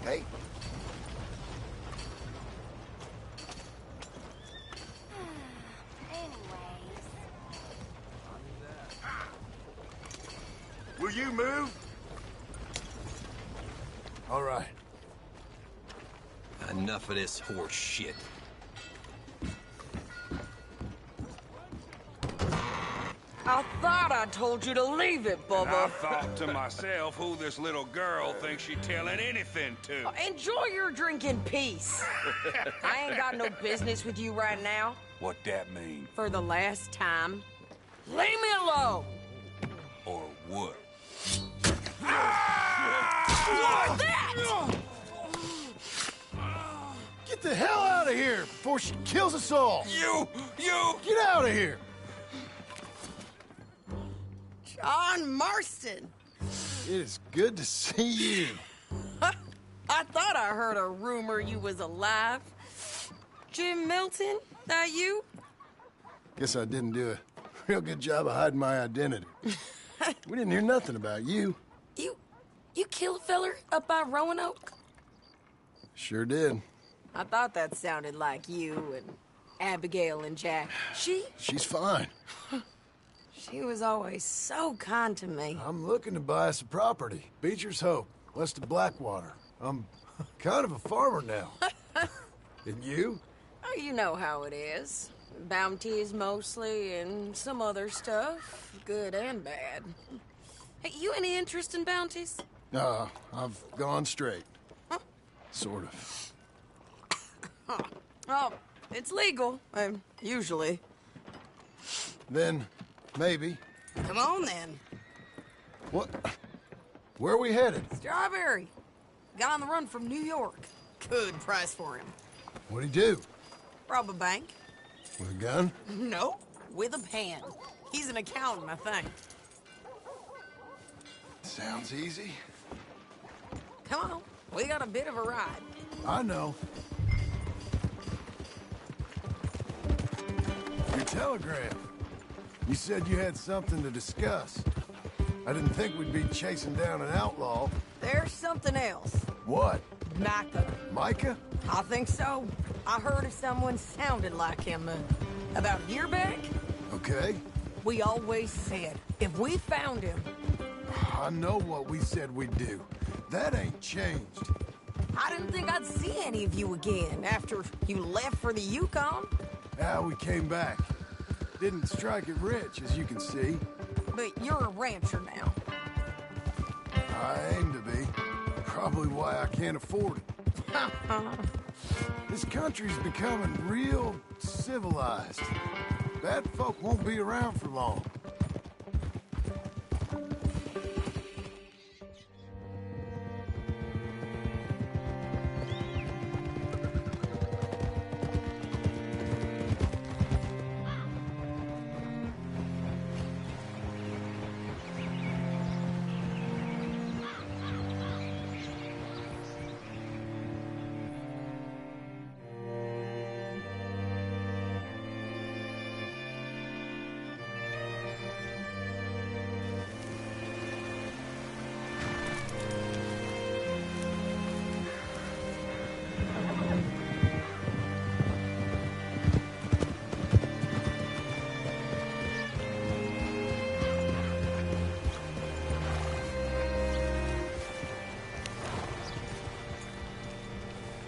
Hey. Will you move? All right. Enough of this horse shit. I thought I told you to leave it, And I Bubba. thought to myself who this little girl thinks she's telling anything to. Enjoy your drink in peace. I ain't got no business with you right now. What that mean? For the last time, leave me alone. Or what? Like that! Get the hell out of here before she kills us all! You! Get out of here! John Marston. It is good to see you. I thought I heard a rumor you was alive. Jim Milton, that you? Guess I didn't do a real good job of hiding my identity. We didn't hear nothing about you. You killed a feller up by Roanoke? Sure did. I thought that sounded like you and Abigail and Jack. She's fine. She was always so kind to me. I'm looking to buy us a property. Beecher's Hope, west of Blackwater. I'm kind of a farmer now. And you? Oh, you know how it is. Bounties mostly, and some other stuff, good and bad. Hey, you any interest in bounties? I've gone straight. Sort of. Oh, it's legal, usually. Then, maybe. Come on, then. What? Where are we headed? Strawberry. Got on the run from New York. Good price for him. What'd he do? Rob a bank? With a gun? No, with a pan. He's an accountant, I think. Sounds easy. Come on, we got a bit of a ride. I know. Your telegram. You said you had something to discuss. I didn't think we'd be chasing down an outlaw. There's something else. What? Micah. Micah? I think so. I heard of someone sounded like him about a year back. Okay. We always said, if we found him... I know what we said we'd do. That ain't changed. I didn't think I'd see any of you again after you left for the Yukon. Yeah, we came back. Didn't strike it rich, as you can see. But you're a rancher now. I aim to be. Probably why I can't afford it. This country's becoming real civilized. Bad folk won't be around for long.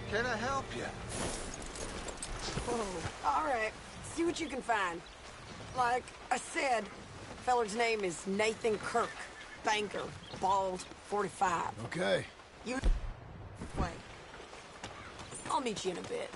Can I help you? Oh, all right. See what you can find. Like I said, feller's name is Nathan Kirk. Banker. Bald. 45. Okay. You... Wait. I'll meet you in a bit.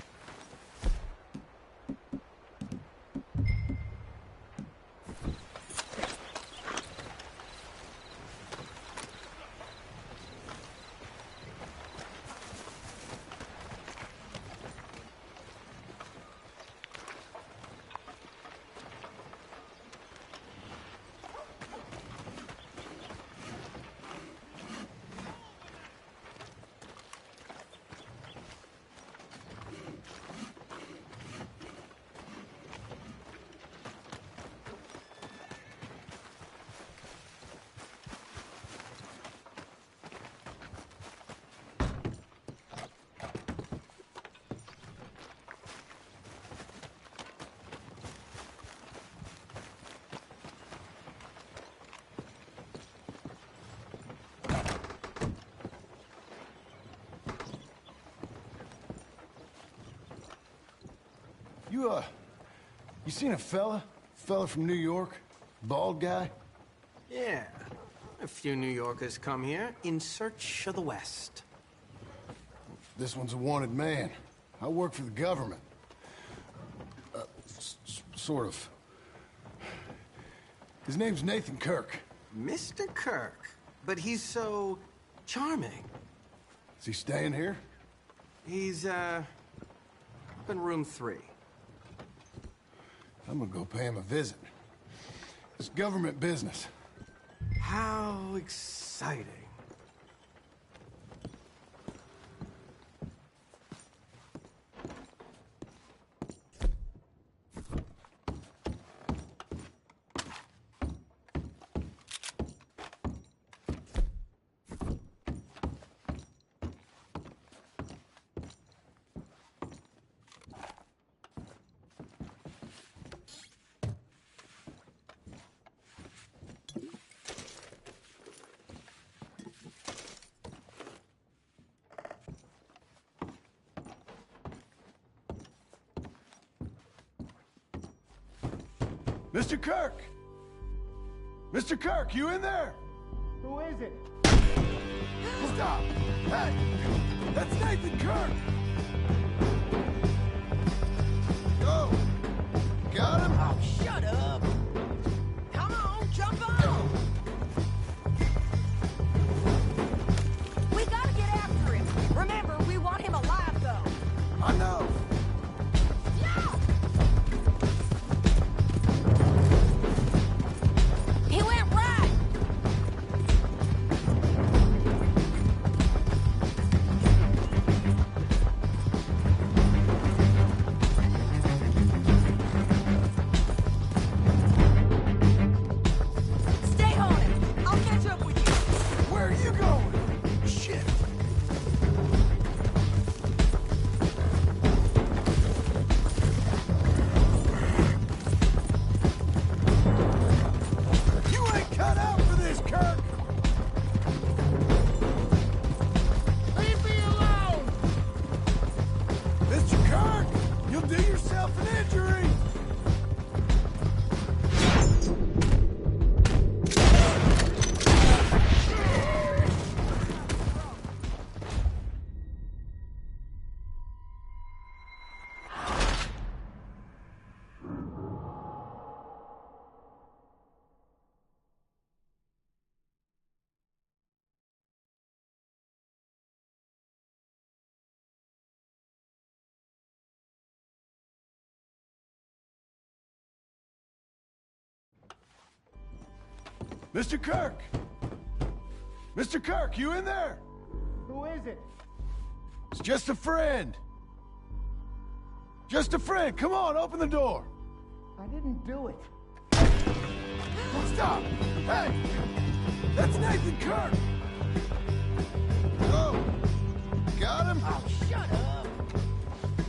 You seen a fella? Fella from New York? Bald guy? Yeah. A few New Yorkers come here in search of the West. This one's a wanted man. I work for the government. Sort of. His name's Nathan Kirk. Mr. Kirk? But he's so charming. Is he staying here? He's, up in room 3. I'm gonna go pay him a visit. It's government business. How exciting. Mr. Kirk! Mr. Kirk, you in there? Who is it? Stop! Hey! That's Nathan Kirk! Go! Got him? Oh, shut up! Come on, jump on! We gotta get after him. Remember, we want him alive, though. I know! Yeah! He went right! Stay on it! I'll catch up with you! Where are you going? Shit! You ain't cut out for this, Kirk! Leave me alone! Mr. Kirk! You'll do yourself an injury! Mr. Kirk! Mr. Kirk, you in there? Who is it? It's just a friend. Just a friend. Come on, open the door. I didn't do it. Stop! Hey! That's Nathan Kirk! Go! Got him? Oh, shut up!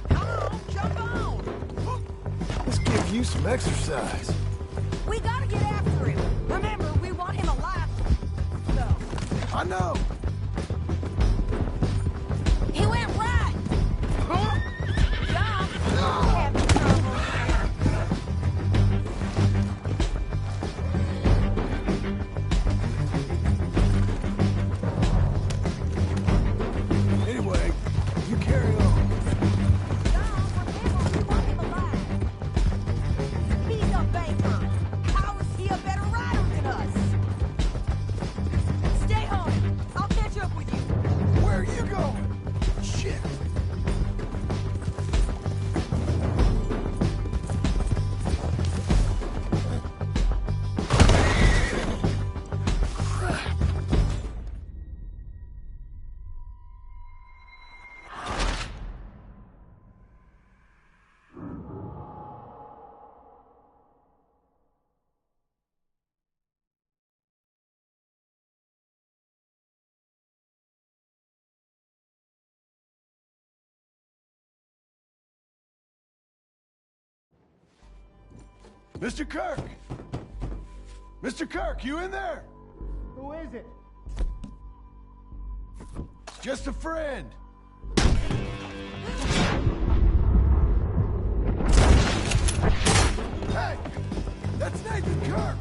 Come on, jump on! Let's give you some exercise. We gotta get after him. Remember, we want him alive. So, I know. he went right. Jump. Having trouble. Anyway, you carry on. Jump. Remember, we want him alive. He's a banker. How is he a better rider than us? Stay home. I'll catch up with you. Where are you going? Shit. Crap. Mr. Kirk! Mr. Kirk, you in there? Who is it? It's just a friend. Hey! That's Nathan Kirk!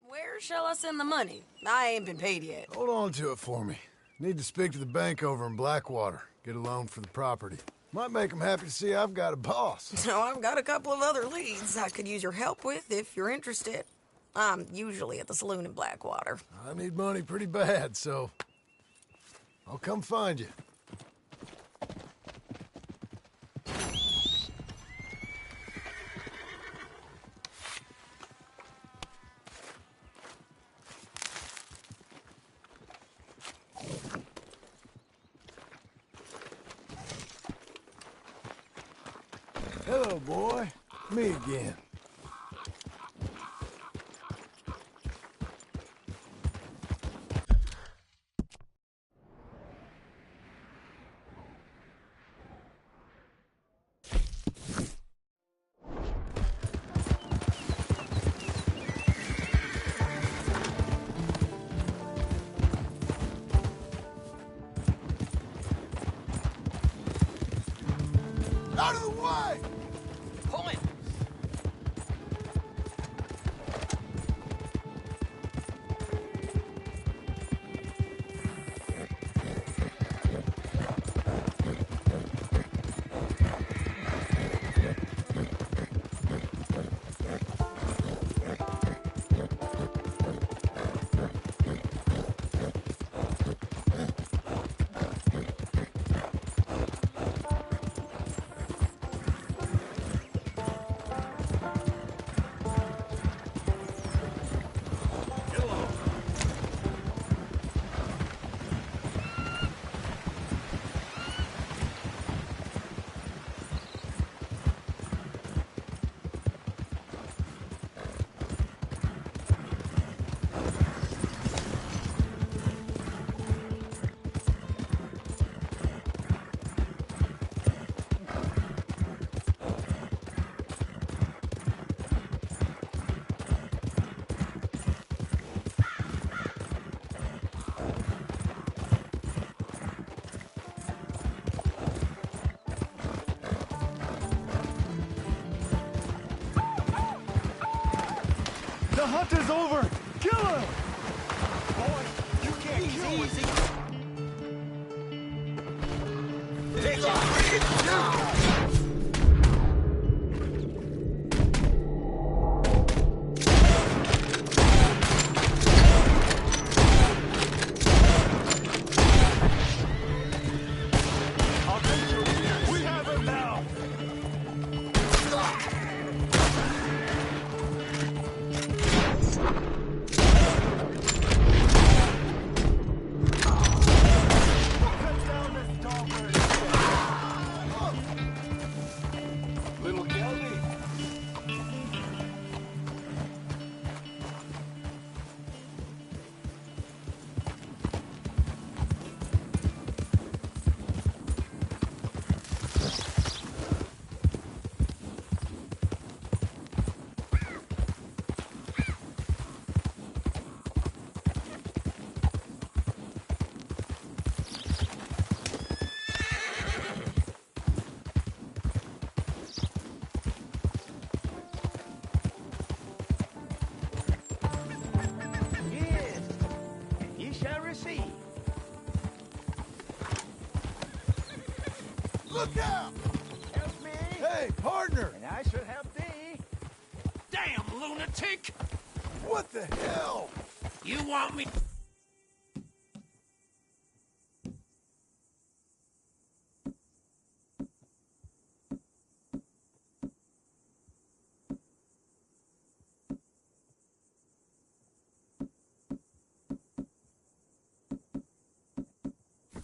Where shall I send the money? I ain't been paid yet. Hold on to it for me. Need to speak to the bank over in Blackwater. Get a loan for the property. Might make them happy to see I've got a boss. So I've got a couple of other leads I could use your help with if you're interested. I'm usually at the saloon in Blackwater. I need money pretty bad, so I'll come find you. Hello, boy. Me again. Out of the way! Pull it! The hunt is over! Kill him! Boy, you can't kill Easy. I'll take you. We have him now! Cut down this dog bird. Little Geldy. Yes, and ye shall receive. Look out! Help me, Hey, partner! and I shall help thee. Damn lunatic! What the hell? You want me?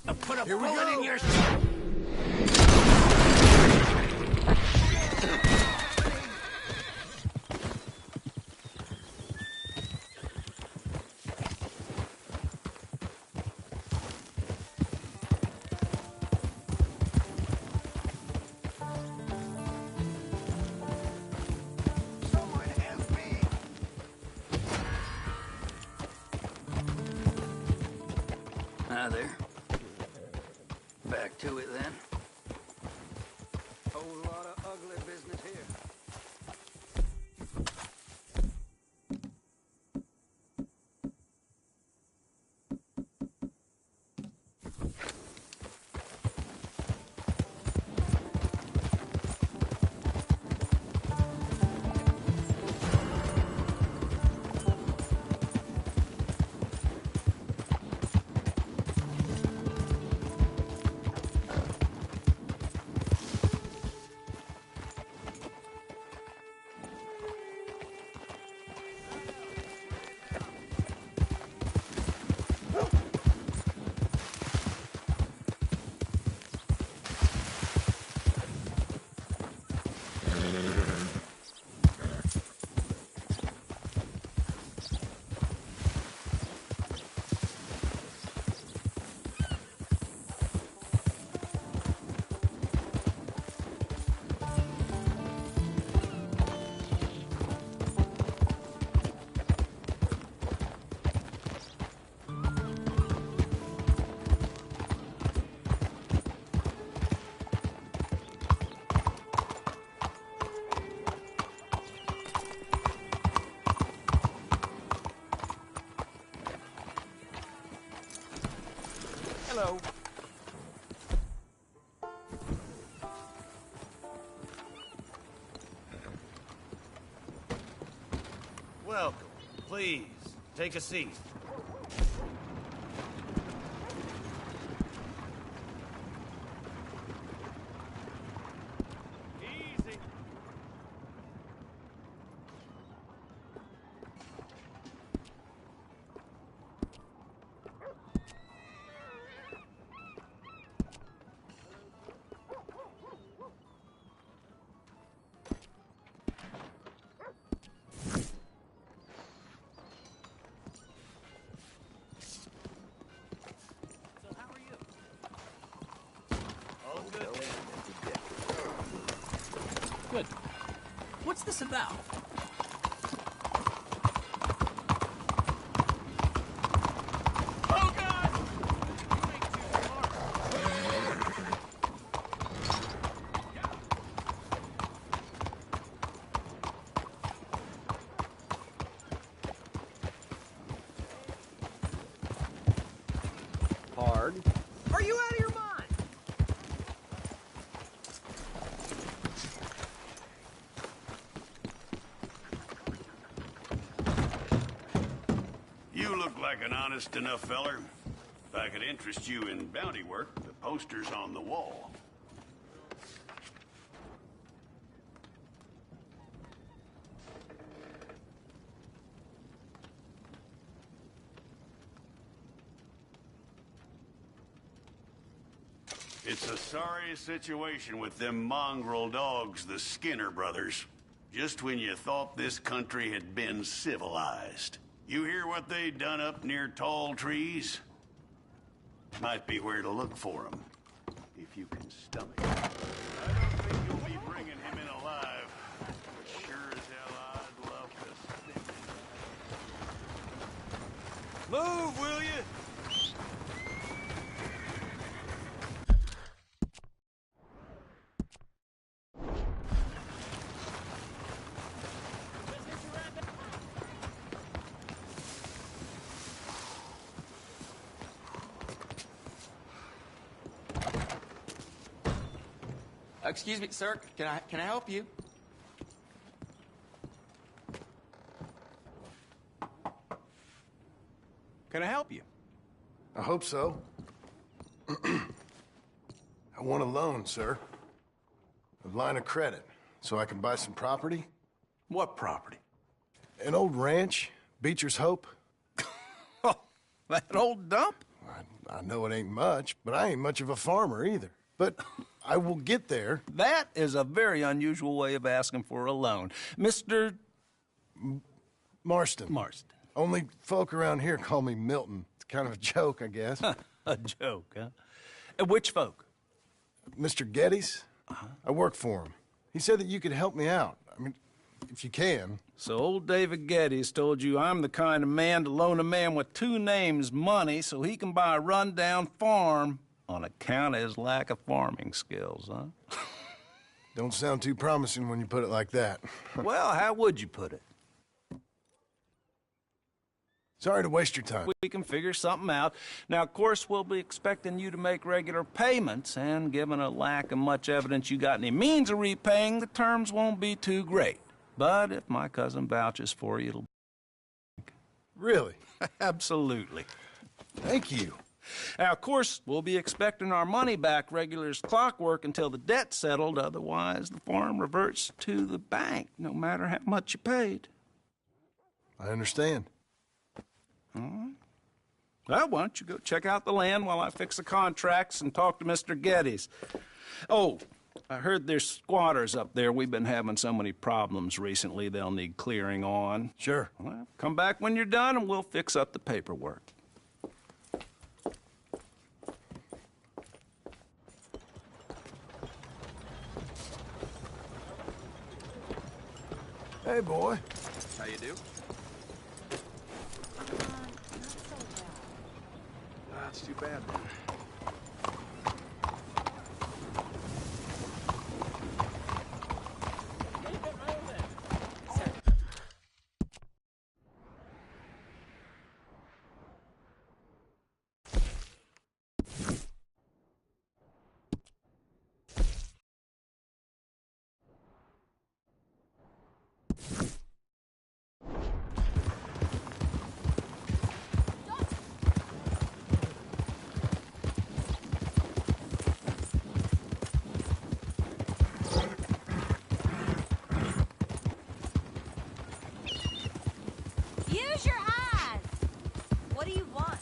To put a Here we bullet go. in your... Hi there. Back to it then. Whole lot of ugly business here. Hello. Welcome. Please, take a seat. Easy. Good. What's this about? Oh, God! Hard. Are you out of your mind? You look like an honest enough feller. If I could interest you in bounty work, the poster's on the wall. It's a sorry situation with them mongrel dogs, the Skinner brothers. Just when you thought this country had been civilized. You hear what they done up near tall trees? Might be where to look for them, if you can stomach it. I don't think you'll be bringing him in alive. But sure as hell I'd love to stick him. Move, will you? Excuse me, sir. Can I help you? Can I help you? I hope so. I want a loan, sir. A line of credit, so I can buy some property. What property? An old ranch, Beecher's Hope. Oh, that old dump? I know it ain't much, but I ain't much of a farmer either. But I will get there. That is a very unusual way of asking for a loan. Mr. Marston. Marston. Only folk around here call me Milton. It's kind of a joke, I guess. A joke, huh? And which folk? Mr. Geddes. I work for him. He said that you could help me out. I mean, if you can. So old David Geddes told you I'm the kind of man to loan a man with two names money so he can buy a rundown farm on account of his lack of farming skills, huh? Don't sound too promising when you put it like that. Well, how would you put it? Sorry to waste your time. We can figure something out. Now, of course, we'll be expecting you to make regular payments, and given a lack of much evidence you got any means of repaying, the terms won't be too great. But if my cousin vouches for you, it'll... Really? Absolutely. Thank you. Now, of course, we'll be expecting our money back regular as clockwork until the debt's settled. Otherwise, the farm reverts to the bank, no matter how much you paid. I understand. All right. Well, why don't you go check out the land while I fix the contracts and talk to Mr. Geddes. Oh, I heard there's squatters up there. We've been having so many problems recently, they'll need clearing on. Sure. Well, come back when you're done and we'll fix up the paperwork. Hey, boy. How you do? That's too bad, then. Use your eyes! What do you want?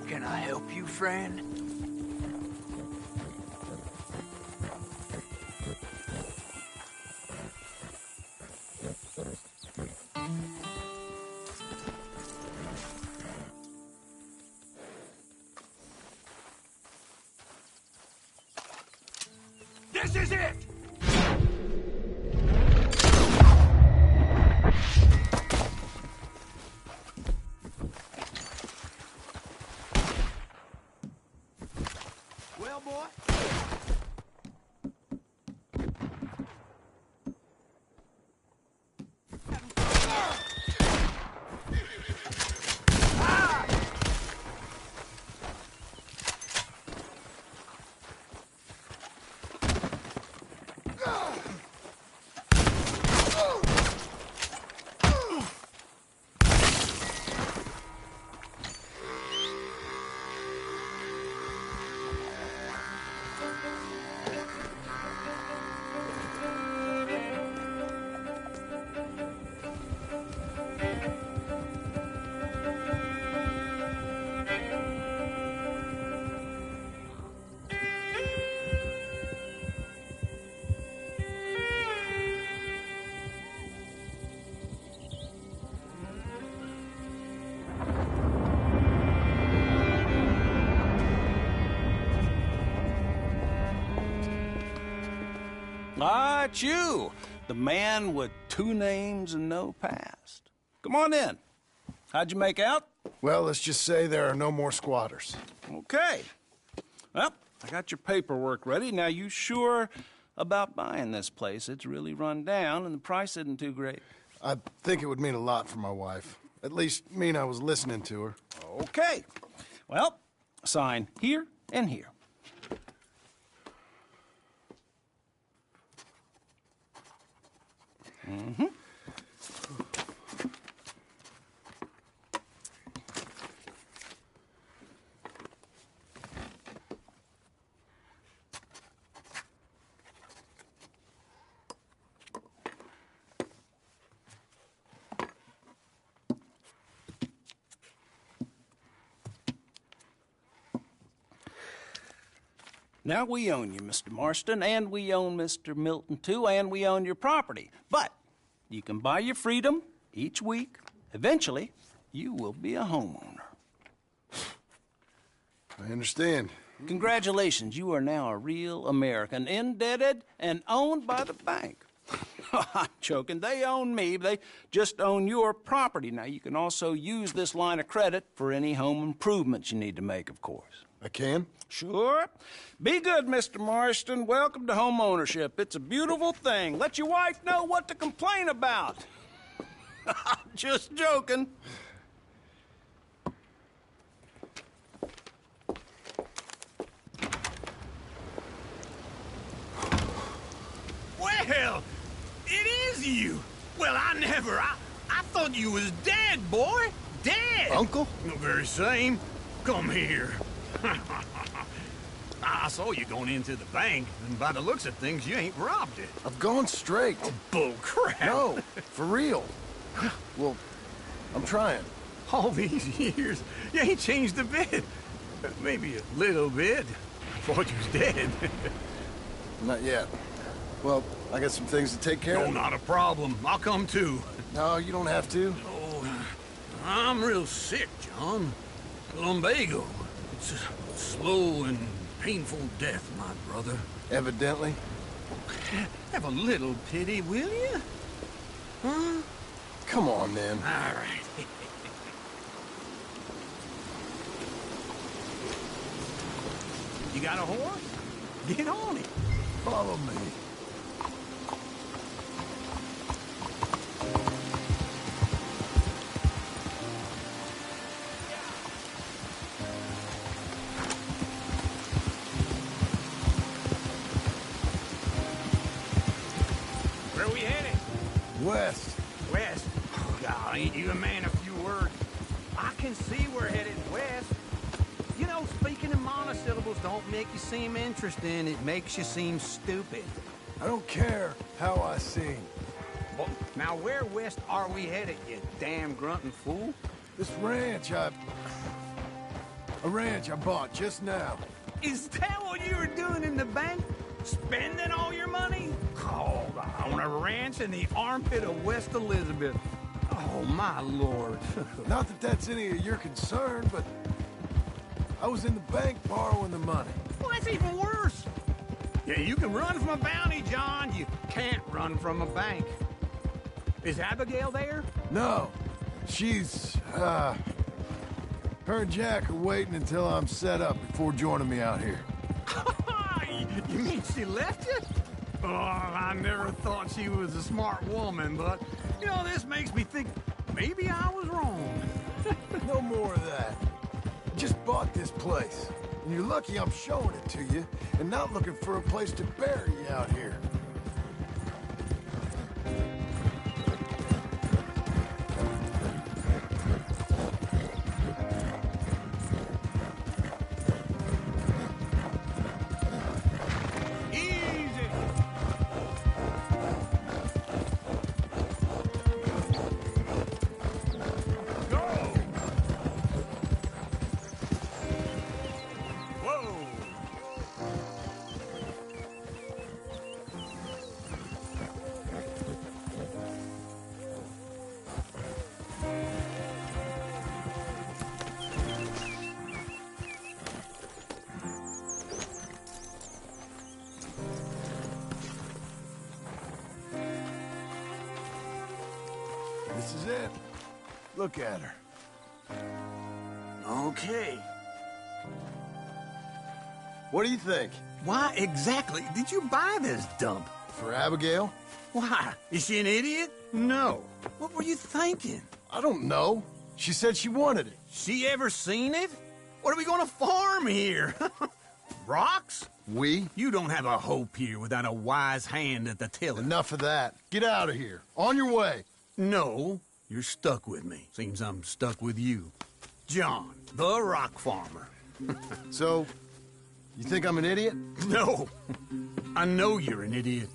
Can I help you, friend? This is it! Well, boy. Ah, it's you, the man with 2 names and no past. Come on in. How'd you make out? Well, let's just say there are no more squatters. Okay. Well, I got your paperwork ready. Now, you sure about buying this place? It's really run down, and the price isn't too great. I think it would mean a lot for my wife. At least mean I was listening to her. Okay. Well, sign here and here. Mm-hmm. Now, we own you, Mr. Marston, and we own Mr. Milton, too, and we own your property. But you can buy your freedom each week. Eventually, you will be a homeowner. I understand. Congratulations, you are now a real American, indebted and owned by the bank. I'm joking. They own me. They just own your property. Now, you can also use this line of credit for any home improvements you need to make, of course. I can? Sure. Be good, Mr. Marston. Welcome to home ownership. It's a beautiful thing. Let your wife know what to complain about. Just joking. Well, it is you. Well, I thought you was dead, boy. Dead. Uncle? The very same. Come here. I saw you going into the bank, and by the looks of things, you ain't robbed it. I've gone straight. Bull crap. No, for real. Well, I'm trying. All these years, you ain't changed a bit. Maybe a little bit. Thought you was dead. Not yet. Well, I got some things to take care No, of. not a problem. I'll come too. No, you don't have to. Oh, I'm real sick, John. Lumbago. It's a slow and painful death, my brother. Evidently. Have a little pity, will you? Huh? Come on, then. All right. You got a horse? Get on it. Follow me. Where are we headed? West. West. Oh, God, ain't you a man of few words? I can see we're headed west. You know, speaking in monosyllables don't make you seem interesting. It makes you seem stupid. I don't care how I sing. Well, now, where west are we headed, you damn grunting fool? This ranch I bought just now. Is that what you were doing in the bank? Spending all your money? Oh, on a ranch in the armpit of West Elizabeth. Oh, my lord. Not that that's any of your concern, but I was in the bank borrowing the money. Well, that's even worse. Yeah, you can run from a bounty, John. You can't run from a bank. Is Abigail there? No. She's, her and Jack are waiting until I'm set up before joining me out here. You mean she left you? Oh, I never thought she was a smart woman, but, you know, this makes me think maybe I was wrong. No more of that. Just bought this place. And you're lucky I'm showing it to you and not looking for a place to bury you out here. Easy. Go. Whoa. This is it. Look at her. Okay. What do you think? Why exactly did you buy this dump? For Abigail? Why? Is she an idiot? No. What were you thinking? I don't know. She said she wanted it. She ever seen it? What are we gonna farm here? Rocks? We? You don't have a hope here without a wise hand at the tiller. Enough of that. Get out of here. On your way. No, you're stuck with me. Seems I'm stuck with you. John, the rock farmer. So, you think I'm an idiot? No. I know you're an idiot.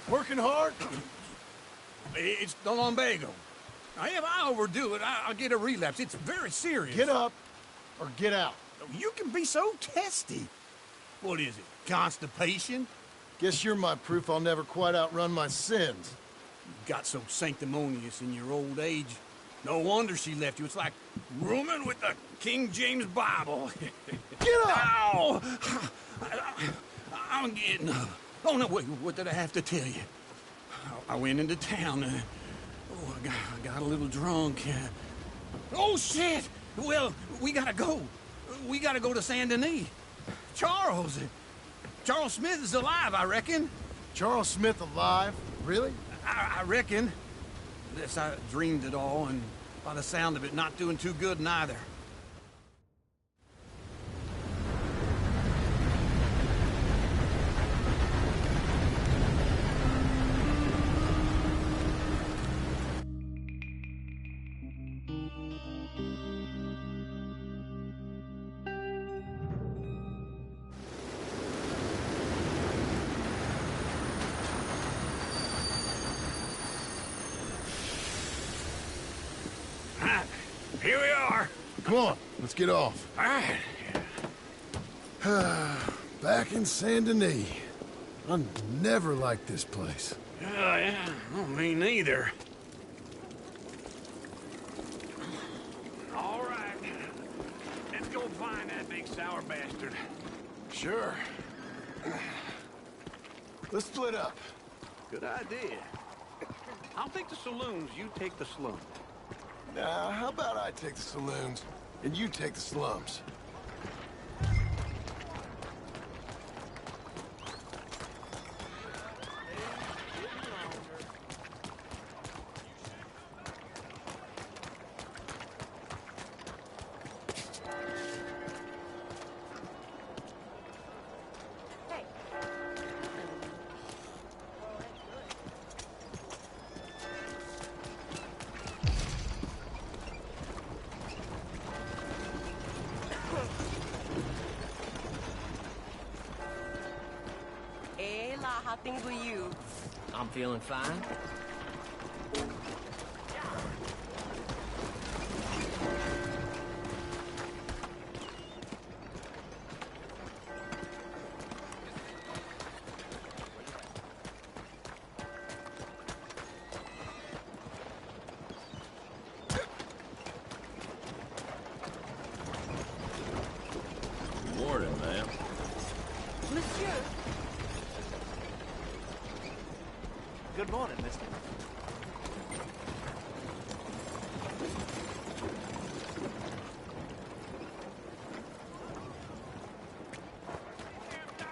Working hard? It's the lumbago. Now, if I overdo it, I'll get a relapse. It's very serious. Get up or get out. You can be so testy. What is it, constipation? Guess you're my proof I'll never quite outrun my sins. You got so sanctimonious in your old age. No wonder she left you. It's like rooming with the King James Bible. Get up! Ow! I'm getting up. Oh, no, wait, what did I have to tell you? I went into town. I got a little drunk. Oh, shit! Well, we gotta go. We gotta go to Saint Denis. Charles Smith is alive, I reckon. Charles Smith alive? Really? I reckon. Unless I dreamed it all, and by the sound of it, not doing too good neither. Here we are. Come on, let's get off. All right. Back in Saint Denis. I never liked this place. Yeah, no, me neither. All right. Let's go find that big sour bastard. Sure. Let's split up. Good idea. I'll take the saloons, you take the slums. Now, how about I take the saloons, and you take the slums? How things with you? I'm feeling fine. Monsieur. Good morning, mister.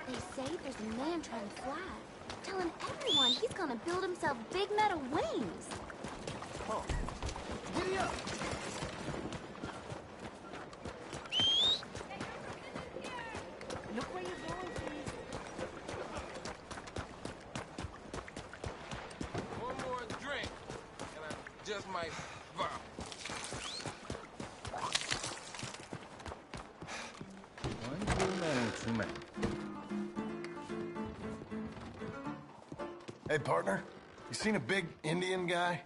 They say there's a man trying to fly, telling everyone he's gonna build himself big metal wings. Oh, giddy up. Look where you're going, please. One more drink, and I just might vomit. One too many. Hey, partner. You seen a big Indian guy?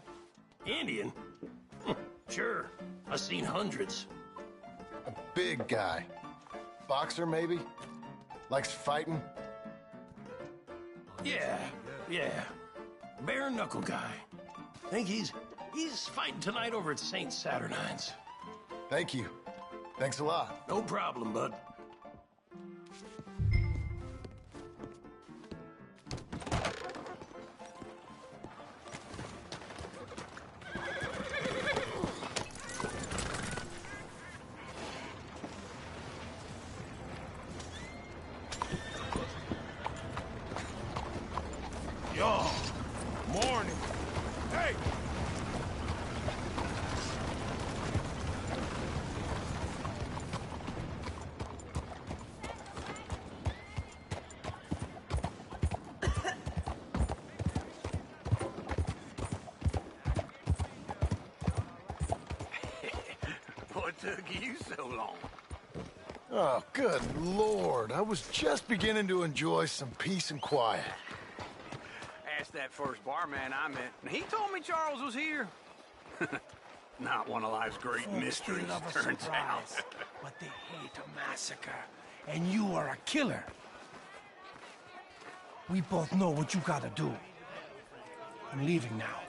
Indian? Sure. I've seen hundreds. A big guy. Boxer, maybe? Likes fighting? Yeah. Bare knuckle guy. Think he's fighting tonight over at St. Saturnine's. Thank you. Thanks a lot. No problem, bud. Yo, morning. Hey! What took you so long? Oh, good Lord. I was just beginning to enjoy some peace and quiet. Asked that first barman I met, and he told me Charles was here. Not one of life's great mysteries, Love a turns out. surprise, but they hate a massacre, and you are a killer. We both know what you gotta do. I'm leaving now.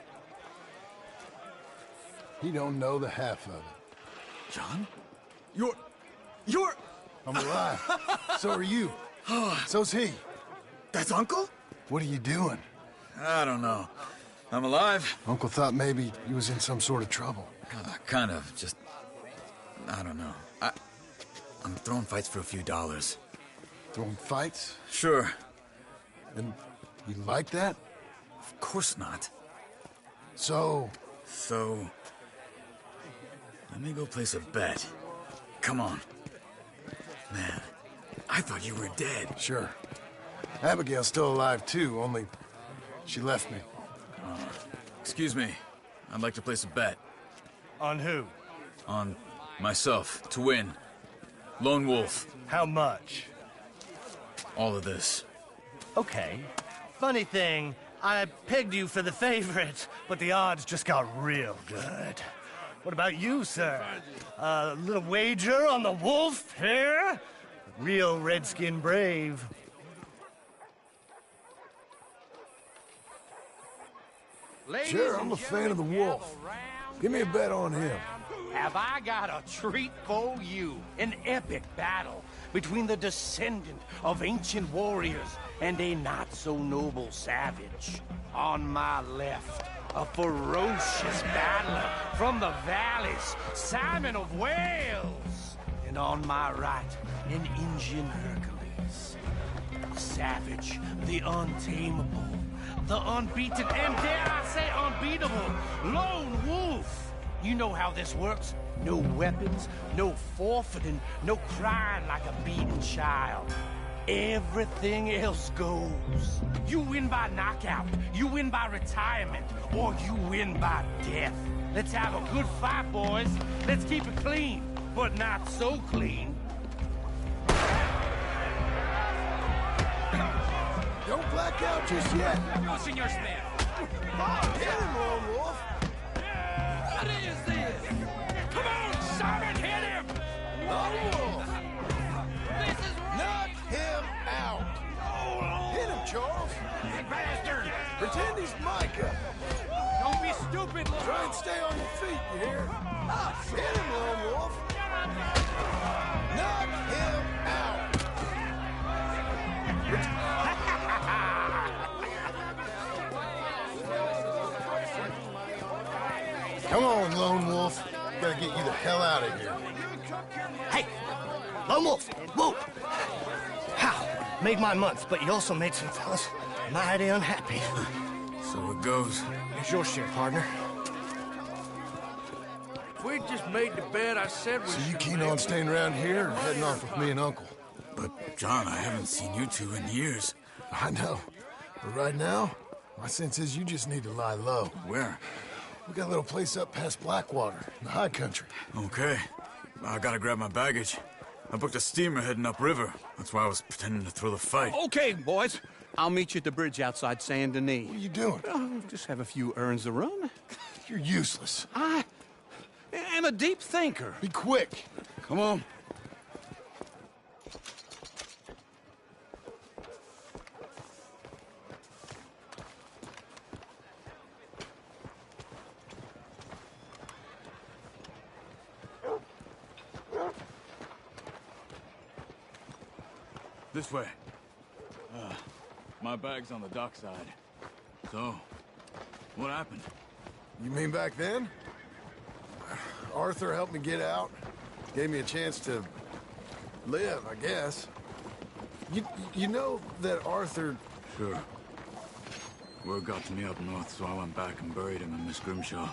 He don't know the half of it. John? You're... I'm alive. So are you. So's he. That's Uncle? What are you doing? I don't know. I'm alive. Uncle thought maybe he was in some sort of trouble. Kind of. Just... I don't know. I'm throwing fights for a few dollars. Throwing fights? Sure. And you like that? Of course not. So... Let me go place a bet. Come on. Man, I thought you were dead. Sure. Abigail's still alive, too, only she left me. Excuse me. I'd like to place a bet. On who? On myself, to win. Lone Wolf. How much? All of this. Okay. Funny thing, I pegged you for the favorite, but the odds just got real good. What about you, sir? A little wager on the wolf here? Real redskin brave. Sure, I'm a fan of the wolf. Give me a bet on him. Have I got a treat for you? An epic battle between the descendant of ancient warriors and a not-so-noble savage. On my left, a ferocious battler from the valleys, Simon of Wales. And on my right, an Indian Hercules. Savage, the untamable, the unbeaten, and dare I say unbeatable, Lone Wolf. You know how this works. No weapons, no forfeiting, no crying like a beaten child. Everything else goes. You win by knockout, you win by retirement, or you win by death. Let's have a good fight, boys. Let's keep it clean, but not so clean. Don't black out just yet. Go, Senor Smith. Get him, Lone Wolf. What is this? Come on, Simon, hit him! Lone Wolf. This is Knock him out. Hit him, Charles. big bastard! Pretend he's Micah. Don't be stupid, Lone Try and stay on your feet, you hear? Hit him, Lone Wolf. Knock him out. Come on, Lone Wolf. Gotta get you the hell out of here. Hey, Lone Wolf, whoa! How? Made my month, but you also made some fellas mighty unhappy. So it goes. Here's your share, partner. If we just made the bed I said we So you should keen make, on staying around here or heading off with me and Uncle? But, John, I haven't seen you two in years. I know. But right now, my sense is you just need to lie low. Where? We got a little place up past Blackwater, in the high country. Okay. I gotta grab my baggage. I booked a steamer heading upriver. That's why I was pretending to throw the fight. Okay, boys. I'll meet you at the bridge outside Saint Denis. What are you doing? Oh, just have a few errands to run. You're useless. I am a deep thinker. Be quick. Come on. This way. My bag's on the dockside. So, what happened? You mean back then? Arthur helped me get out. Gave me a chance to live, I guess. You know that Arthur... Sure. Word got to me up north, so I went back and buried him in Miss Grimshaw.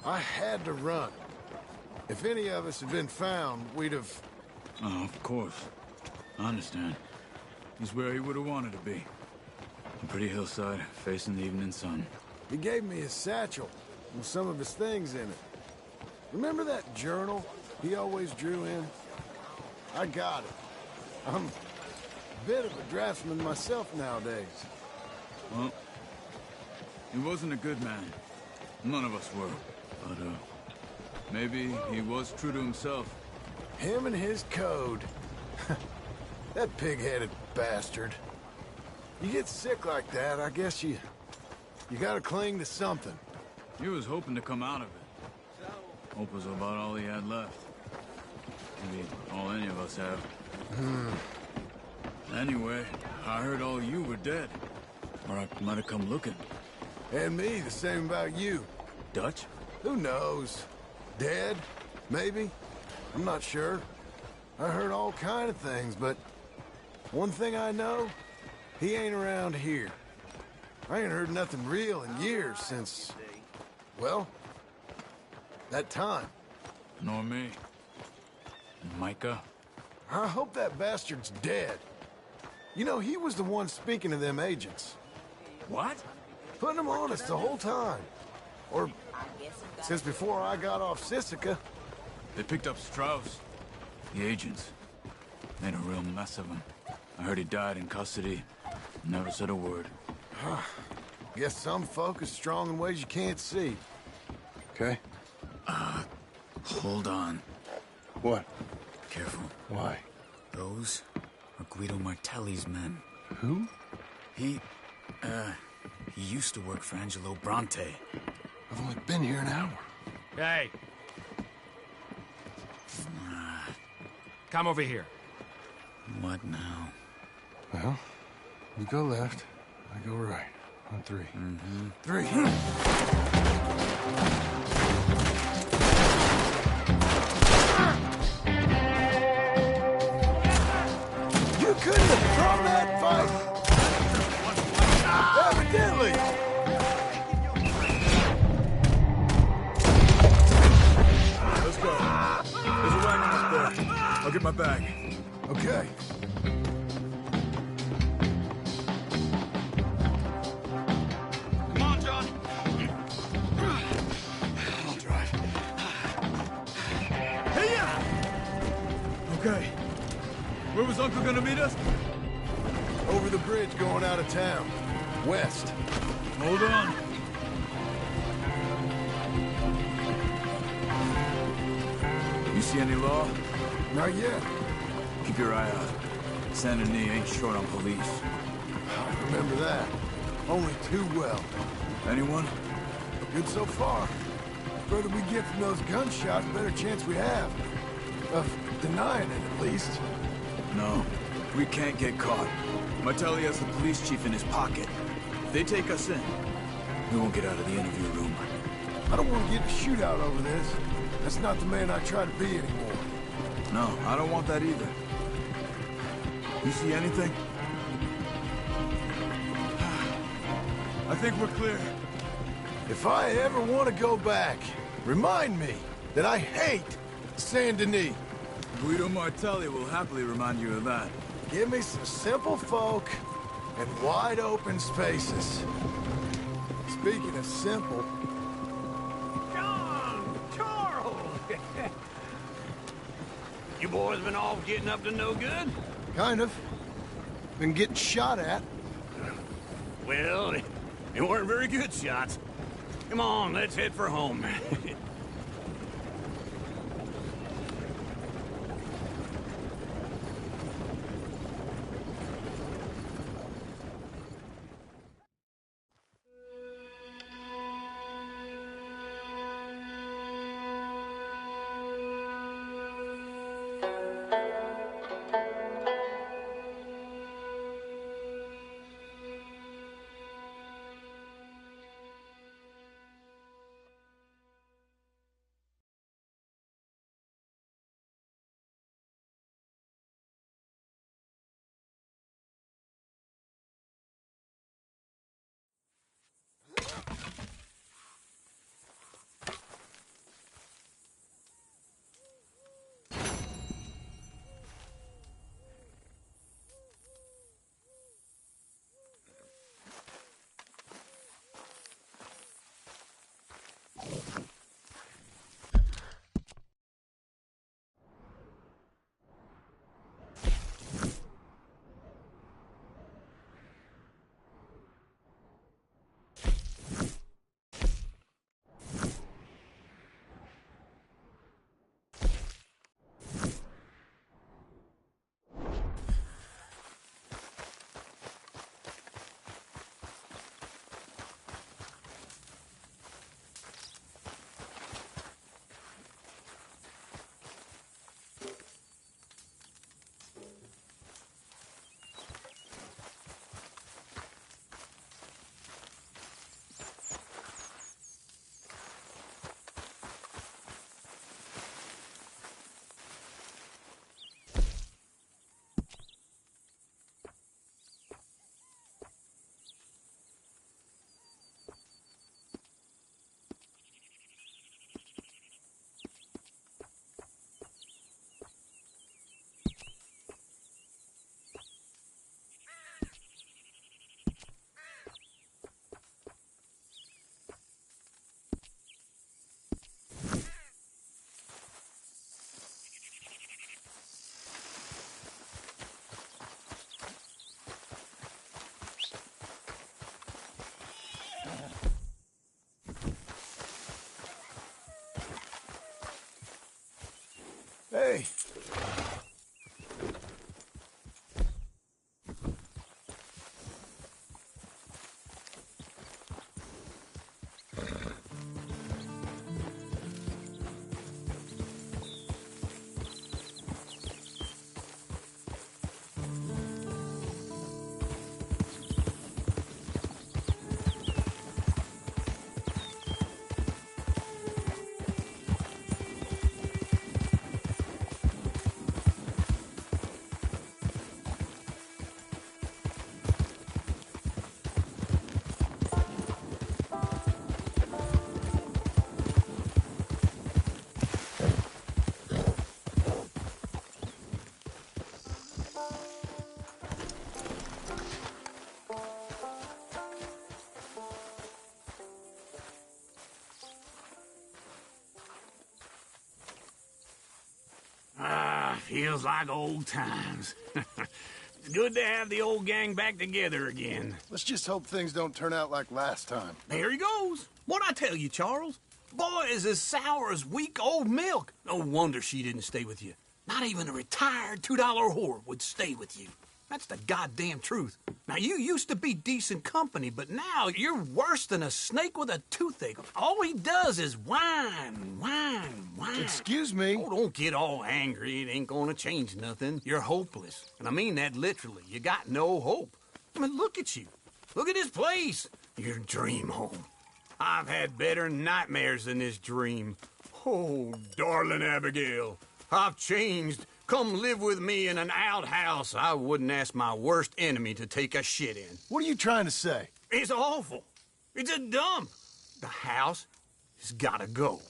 I had to run. If any of us had been found, we'd have... Oh, of course. I understand. He's where he would have wanted to be. A pretty hillside, facing the evening sun. He gave me his satchel with some of his things in it. Remember that journal he always drew in? I got it. I'm a bit of a draftsman myself nowadays. Well, he wasn't a good man. None of us were. But, maybe he was true to himself. Him and his code. That pig-headed bastard. You get sick like that, I guess you gotta cling to something. He was hoping to come out of it. Hope was about all he had left. Maybe all any of us have. Anyway, I heard all you were dead. Or I might have come looking. And me, the same about you. Dutch? Who knows? Dead? Maybe? I'm not sure. I heard all kind of things, but one thing I know, he ain't around here. I ain't heard nothing real in years since, well, that time. Nor me. And Micah? I hope that bastard's dead. You know, he was the one speaking to them agents. What? Putting them on us the whole time. Or since before I got off Sisika. They picked up Strauss. The agents. Made a real mess of him. I heard he died in custody. Never said a word. Guess some folk is strong in ways you can't see. Okay? Hold on. What? Careful. Why? Those are Guido Martelli's men. Who? He used to work for Angelo Bronte. I've only been here an hour. Hey. Come over here. What now? Well, you go left, I go right. On three. Three. You couldn't have thrown that fight! Evidently! Let's go. There's a wagon up there. I'll get my bag. Okay. Come on, John. I'll drive. Hey-ya! Okay. Where was Uncle gonna meet us? Over the bridge going out of town. West. Hold on. You see any law? Not yet. Keep your eye out. Saint Denis ain't short on police. I remember that. Only too well. Anyone? Good so far. The further we get from those gunshots, the better chance we have. Of denying it, at least. No. We can't get caught. Martelli has the police chief in his pocket. If they take us in, we won't get out of the interview room. I don't want to get in a shootout over this. That's not the man I try to be anymore. No, I don't want that either. You see anything? I think we're clear. If I ever want to go back, remind me that I hate Saint Denis. Guido Martelli will happily remind you of that. Give me some simple folk and wide open spaces. Speaking of simple... John! Charles! You boys been off getting up to no good? Kind of. Been getting shot at. Well, they weren't very good shots. Come on, let's head for home. Hey. Feels like old times. It's good to have the old gang back together again. Let's just hope things don't turn out like last time. There he goes. What'd I tell you, Charles? Boy is as sour as weak old milk. No wonder she didn't stay with you. Not even a retired $2 whore would stay with you. That's the goddamn truth. Now, you used to be decent company, but now you're worse than a snake with a toothache. All he does is whine, whine, whine. Excuse me? Oh, don't get all angry. It ain't gonna change nothing. You're hopeless. And I mean that literally. You got no hope. I mean, look at you. Look at this place. Your dream home. I've had better nightmares than this dream. Oh, darling Abigail, I've changed. Come live with me in an outhouse I wouldn't ask my worst enemy to take a shit in. What are you trying to say? It's awful. It's a dump. The house has gotta go.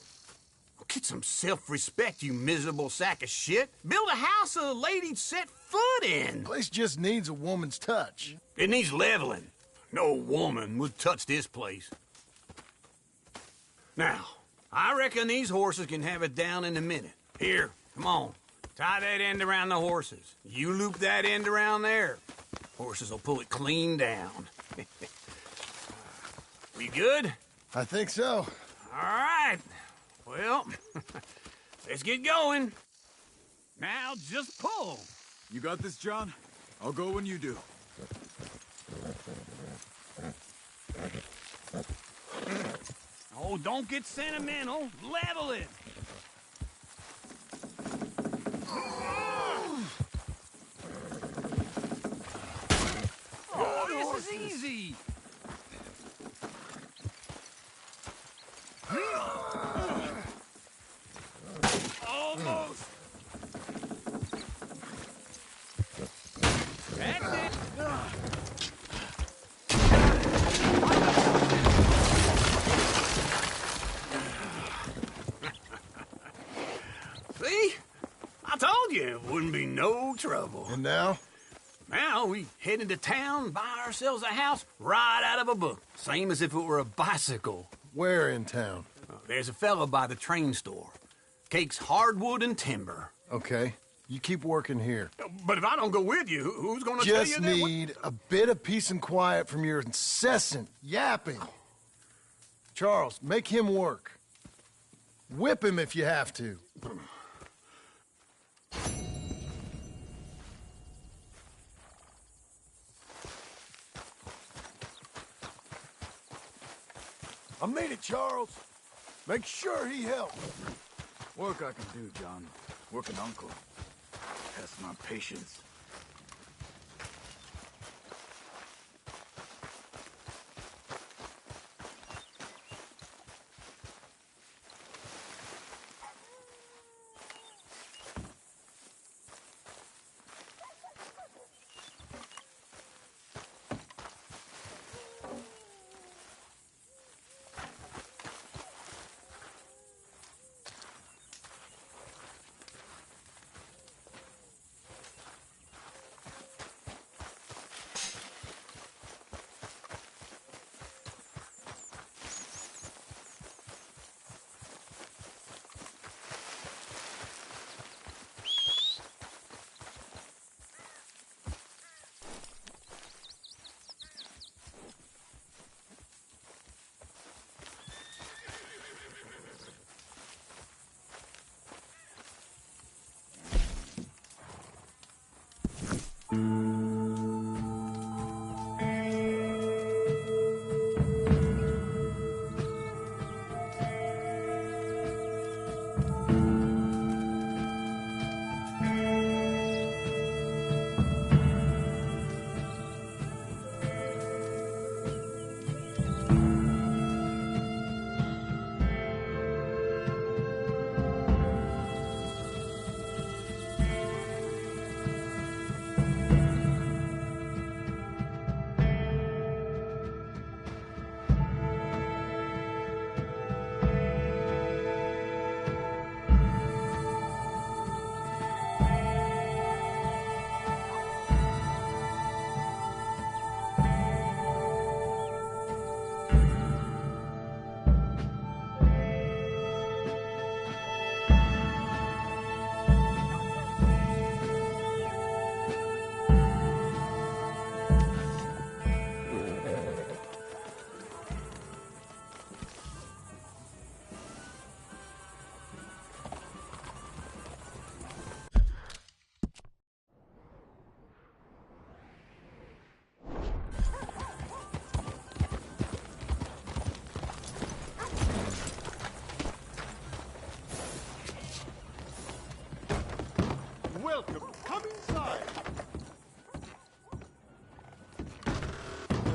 Get some self-respect, you miserable sack of shit. Build a house a lady'd set foot in. Place just needs a woman's touch. It needs leveling. No woman would touch this place. Now, I reckon these horses can have it down in a minute. Here, come on. Tie that end around the horses. You loop that end around there. Horses will pull it clean down. We good? I think so. All right. Well, let's get going. Now, just pull. You got this, John? I'll go when you do. Oh, don't get sentimental. Level it. Oh, this is easy. Almost. That's it. See? I told you it wouldn't be no trouble. And now? Now we head into town, buy ourselves a house right out of a book. Same as if it were a bicycle. Where in town? There's a fella by the train store. Cakes hardwood and timber. Okay. You keep working here. But if I don't go with you, who's gonna tell you Just that? need a bit of peace and quiet from your incessant yapping. Charles, make him work. Whip him if you have to. I made it, Charles. Make sure he helps. Work I can do, John. Work an uncle. Test my patience.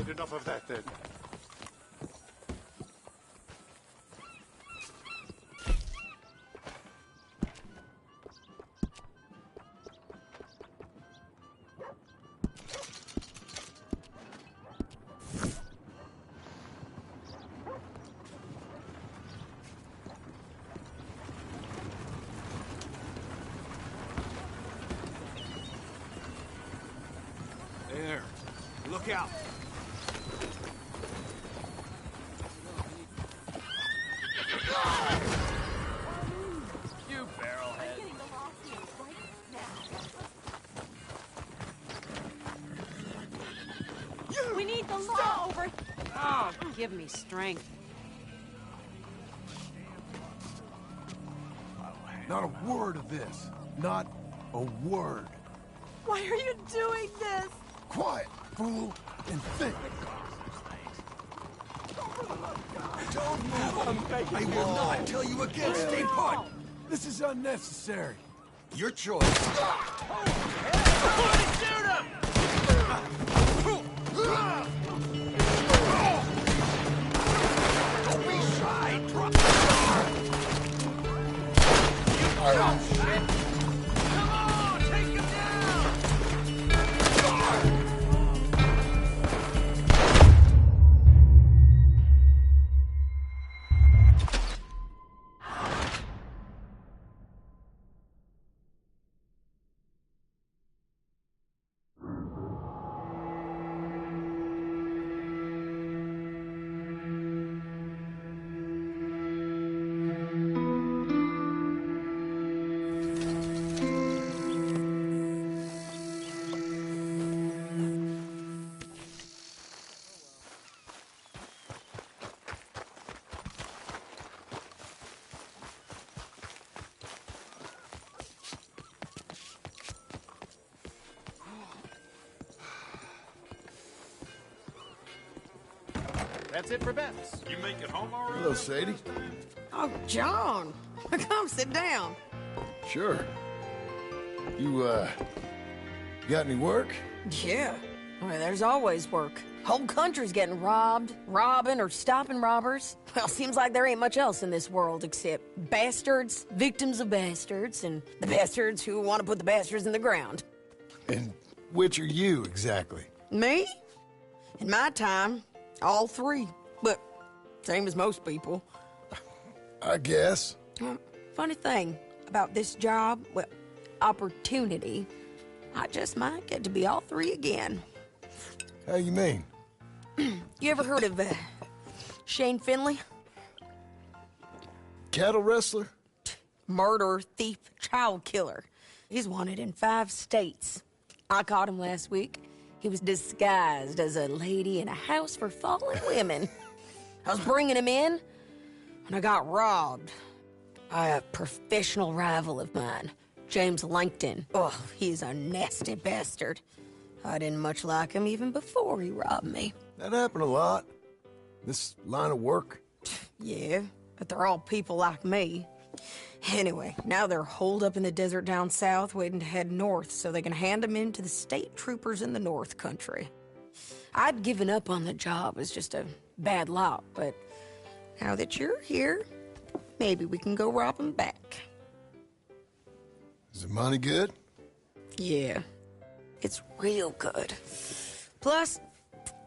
Right, enough of that then. There. Look out. You barrelhead. We need the law over. Oh, give me strength. Not a word of this. Not a word. Why are you doing this? Quiet, fool, and think. Don't move. I will not tell you again. Stay put. This is unnecessary. Your choice. Shoot him! Don't be shy. Drop Come on, take him down! That's it for Beps. You make it home already? Hello, Sadie. Oh, John. Come sit down. Sure. You, got any work? Yeah. Well, there's always work. Whole country's getting robbed, robbing, or stopping robbers. Well, seems like there ain't much else in this world except bastards, victims of bastards, and the bastards who want to put the bastards in the ground. And which are you, exactly? Me? In my time, all three. But same as most people. I guess. Funny thing about this job, well, opportunity, I just might get to be all three again. How you mean? You ever heard of Shane Finley? Cattle wrestler? Murderer, thief, child killer. He's wanted in 5 states. I caught him last week. He was disguised as a lady in a house for fallen women. I was bringing him in when I got robbed by a professional rival of mine, James Langton. Oh, he's a nasty bastard. I didn't much like him even before he robbed me. That happened a lot. This line of work. Yeah, but they're all people like me. Anyway, now they're holed up in the desert down south waiting to head north so they can hand them in to the state troopers in the north country. I'd given up on the job as just a bad lot, but now that you're here, maybe we can go rob them back. Is the money good? Yeah, it's real good. Plus,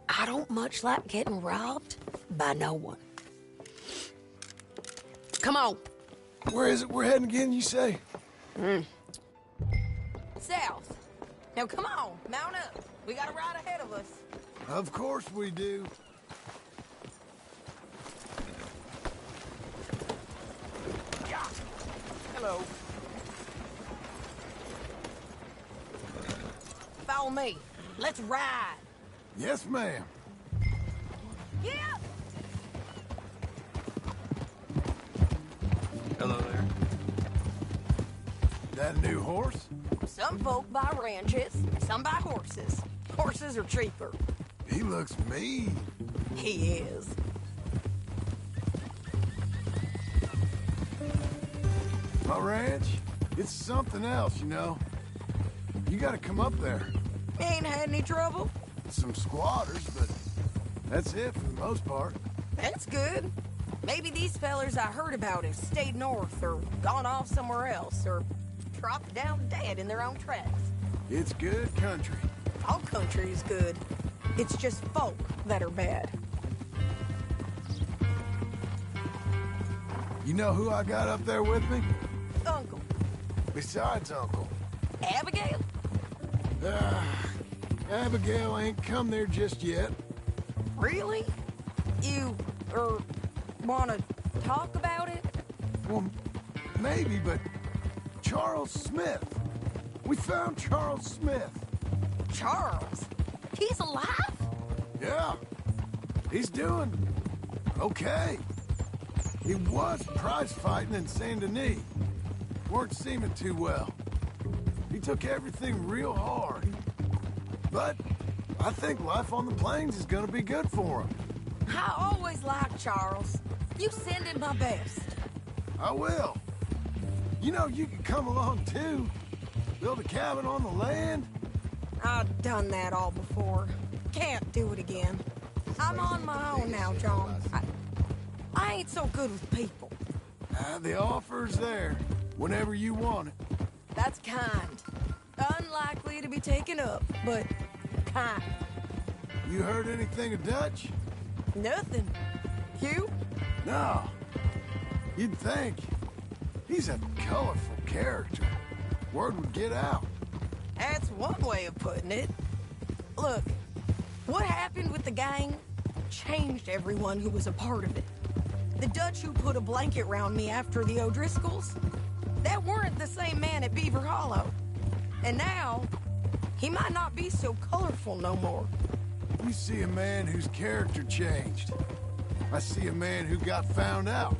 I don't much like getting robbed by no one. Come on. Where is it we're heading again, you say? South. Now come on, mount up. We got a ride ahead of us. Of course we do. Yeah. Hello. Follow me. Let's ride. Yes, ma'am. Yeah. Hello there. That a new horse? Some folk buy ranches, some buy horses. Horses are cheaper. He looks mean. He is. My ranch, it's something else, you know. You gotta come up there. Ain't had any trouble? Some squatters, but That's it for the most part. That's good. Maybe these fellers I heard about have stayed north or gone off somewhere else or dropped down dead in their own tracks. It's good country. All country is good. It's just folk that are bad. You know who I got up there with me? Uncle. Besides Uncle. Abigail? Abigail ain't come there just yet. Really? You, wanna talk about it? Well, maybe, but Charles Smith. We found Charles Smith. Charles? He's alive? Yeah. He's doing okay. He was prize fighting in Saint Denis. Weren't seeming too well. He took everything real hard. But I think life on the plains is gonna be good for him. I always liked Charles. You send him my best. I will. You know, you can come along too. Build a cabin on the land. I've done that all before. Can't do it again. I'm on my own now, John. I ain't so good with people. The offer's there, whenever you want it. That's kind. Unlikely to be taken up, but kind. You heard anything of Dutch? Nothing. You? No. You'd think. He's a colorful character. Word would get out. That's one way of putting it. Look, what happened with the gang changed everyone who was a part of it. The Dutch who put a blanket round me after the O'Driscolls, that weren't the same man at Beaver Hollow. And now, he might not be so colorful no more. You see a man whose character changed. I see a man who got found out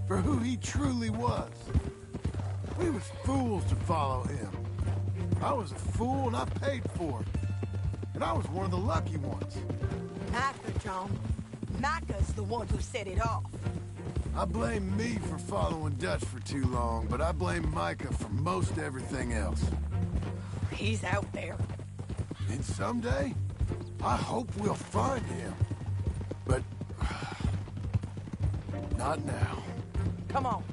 for who he truly was. We was fools to follow him. I was a fool and I paid for it. And I was one of the lucky ones. Micah, John. Micah's the one who set it off. I blame me for following Dutch for too long, but I blame Micah for most everything else. He's out there. And someday, I hope we'll find him. But not now. Come on.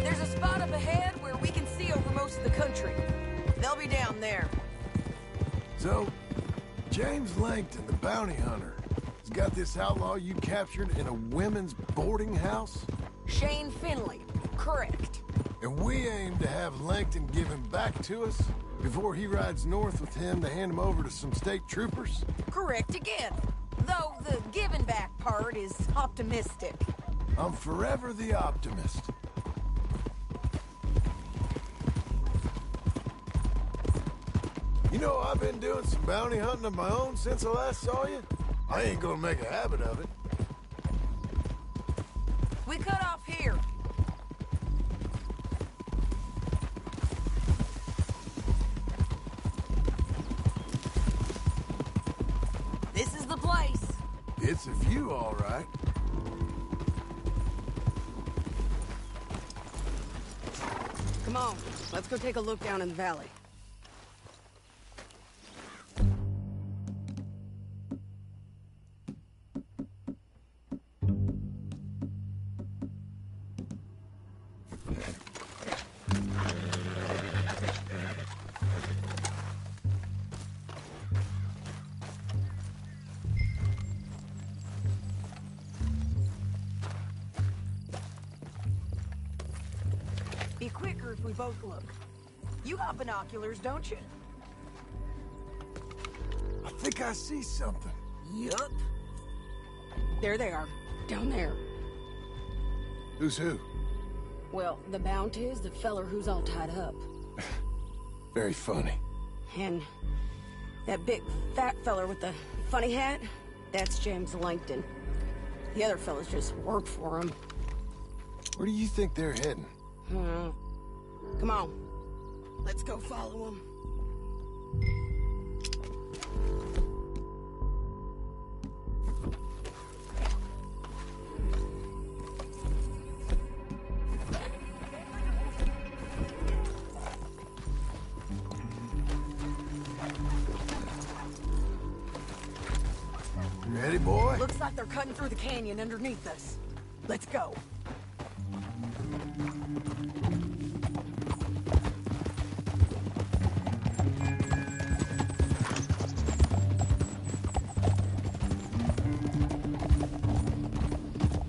There's a spot up ahead where we can see over most of the country. They'll be down there. So, James Langton, the bounty hunter, has got this outlaw you captured in a women's boarding house? Shane Finley, correct. And we aim to have Langton give him back to us before he rides north with him to hand him over to some state troopers? Correct again. Though the giving back part is optimistic. I'm forever the optimist. You know, I've been doing some bounty hunting of my own since I last saw you. I ain't gonna make a habit of it. We cut off here. This is the place. It's a view, all right. Come on, let's go take a look down in the valley. Be quicker if we both look. You got binoculars, don't you? I think I see something. Yup. There they are, down there. Who's who? Well, the bounty is the feller who's all tied up. Very funny. And that big fat feller with the funny hat, that's James Langton. The other fellas just work for him. Where do you think they're heading? Come on. Let's go follow them. Ready, boy? Looks like they're cutting through the canyon underneath us. Let's go.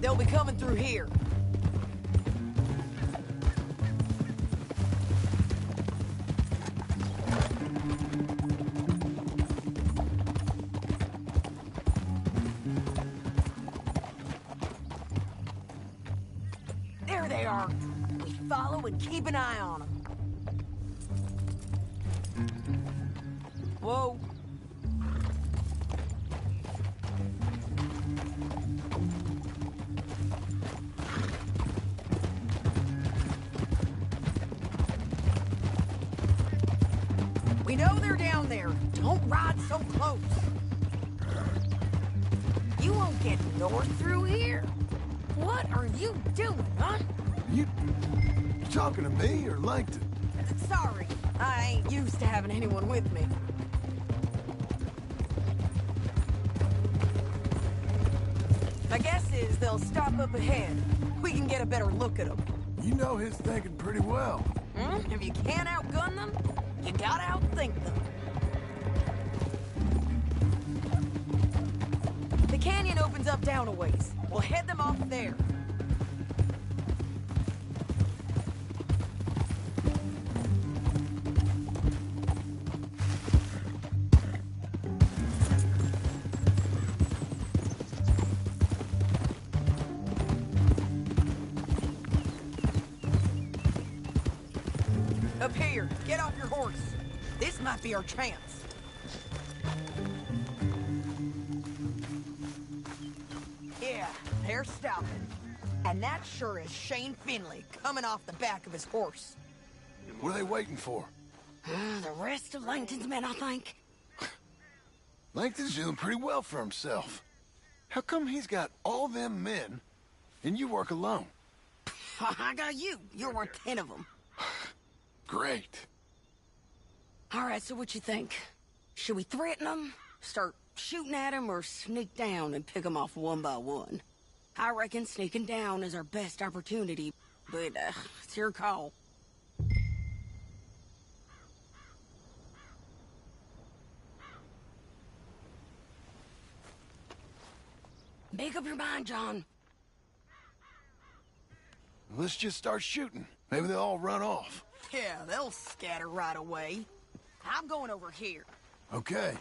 They'll be coming through here. There they are. We follow and keep an eye on them. Whoa. We know they're down there. Don't ride so close. You won't get north through here. What are you doing, huh? You talking to me or Langton? Sorry, I ain't used to having anyone with me. My guess is they'll stop up ahead. We can get a better look at them. You know his thinking pretty well. If you can't outgun them, you gotta outthink them. The canyon opens up down a ways. We'll head them off there. Up here, get off your horse. This might be our chance. Yeah, they're stopping. And that sure is Shane Finley coming off the back of his horse. What are they waiting for? The rest of Langton's men, I think. Langton's doing pretty well for himself. How come he's got all them men, and you work alone? I got you. You're worth 10 of them. Great. All right, so what you think? Should we threaten them, start shooting at them, or sneak down and pick them off one by one? I reckon sneaking down is our best opportunity, but it's your call. Make up your mind, John. Let's just start shooting. Maybe they'll all run off. Yeah, they'll scatter right away. I'm going over here. Okay.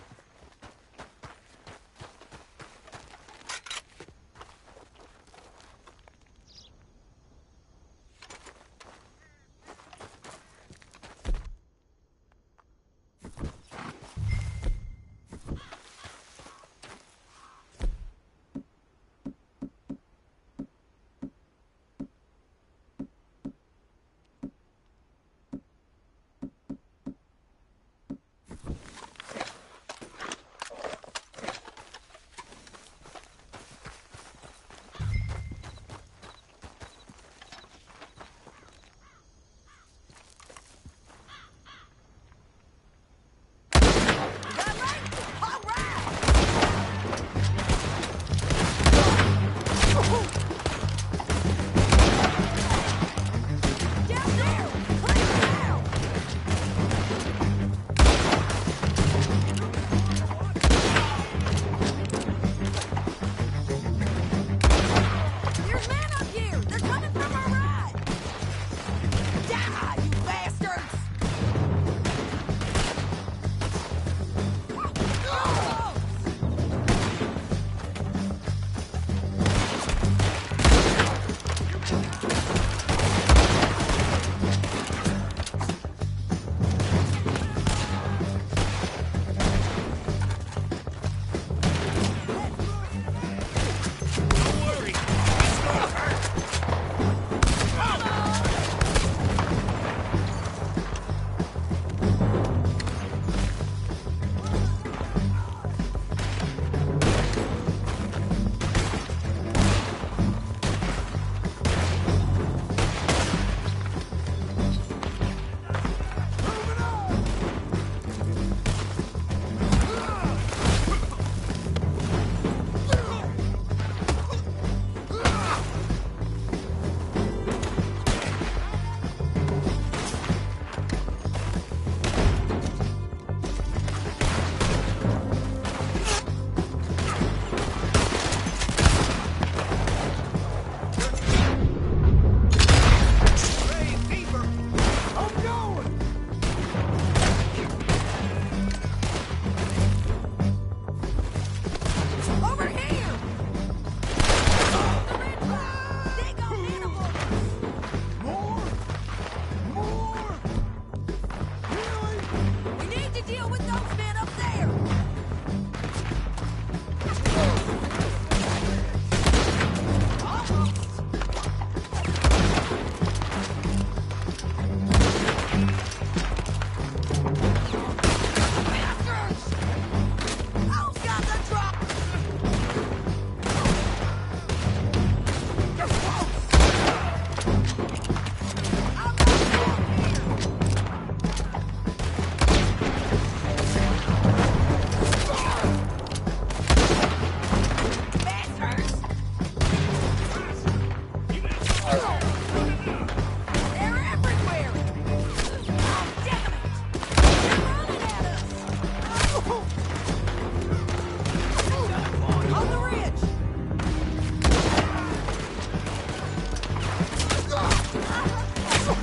And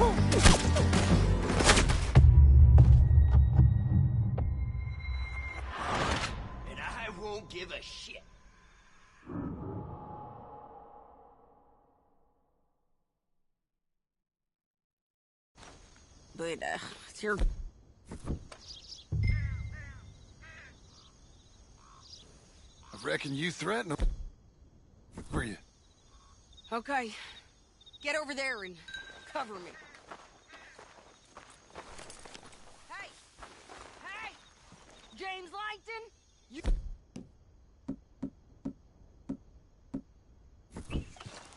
I won't give a shit. But, it's your... I reckon you threatened him. Were you? Okay. Get over there and cover me. Hey! Hey! James Langton? You...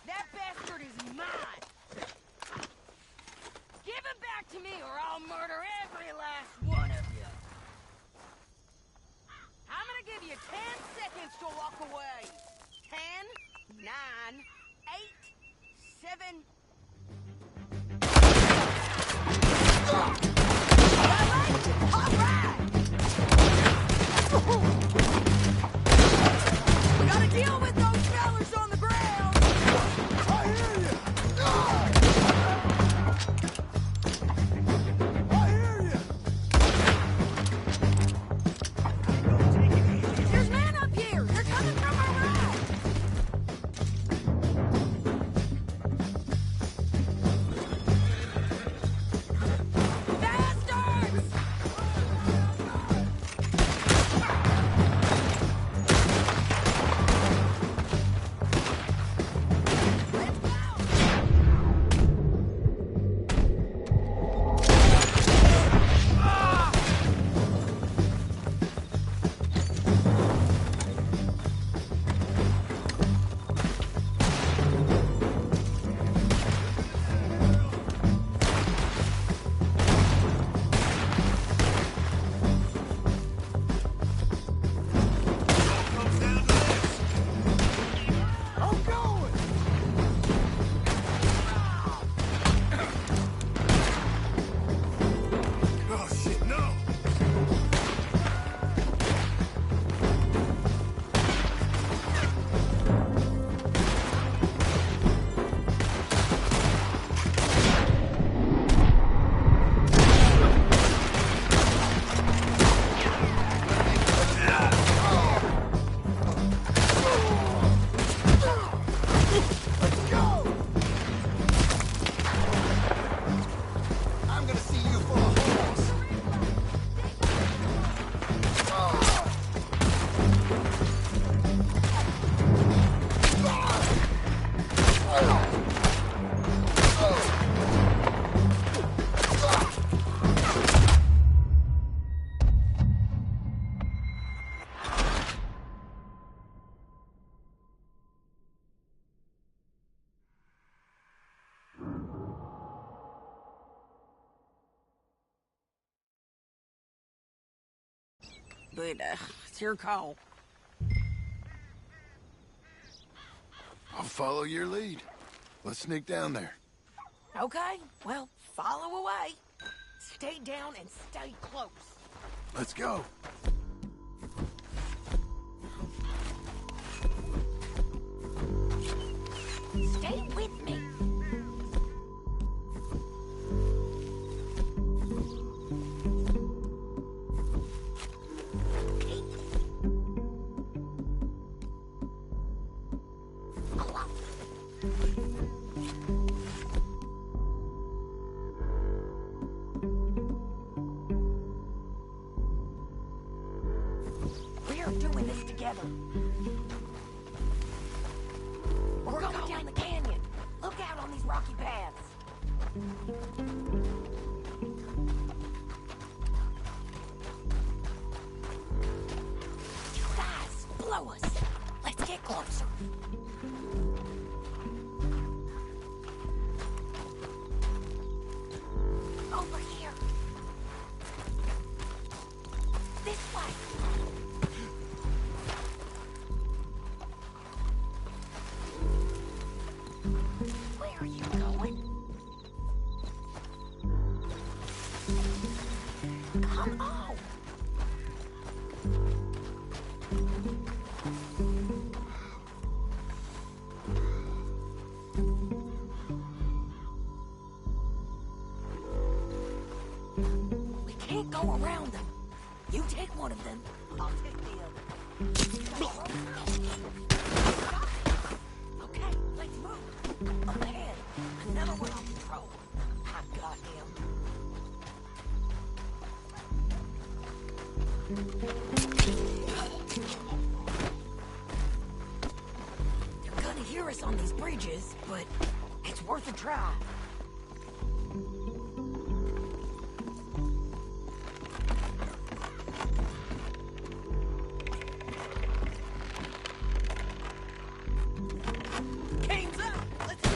That bastard is mine! Give him back to me or I'll murder every last one of you! I'm gonna give you 10 seconds to walk away. 10, 9, 8, 7... We gotta deal with those fellas on the ground! I hear you! I hear you! There's men up here! They're coming from our right! Bastards! Oh, shit, no! Let's go! I'm gonna see you for a horse! But, it's your call. I'll follow your lead. Let's sneak down there. Okay, well, follow away. Stay down and stay close. Let's go. Stay with me. We're doing this together. We're going down the canyon. Look out on these rocky paths. You guys, blow us. Let's get closer. Over here. This way. Where are you going? Come on! We can't go around them. You take one of them, I'll take the other. Okay, let's move. Up ahead, another one on patrol. I got him. They're gonna hear us on these bridges, but it's worth a try. Game's up. Let's go.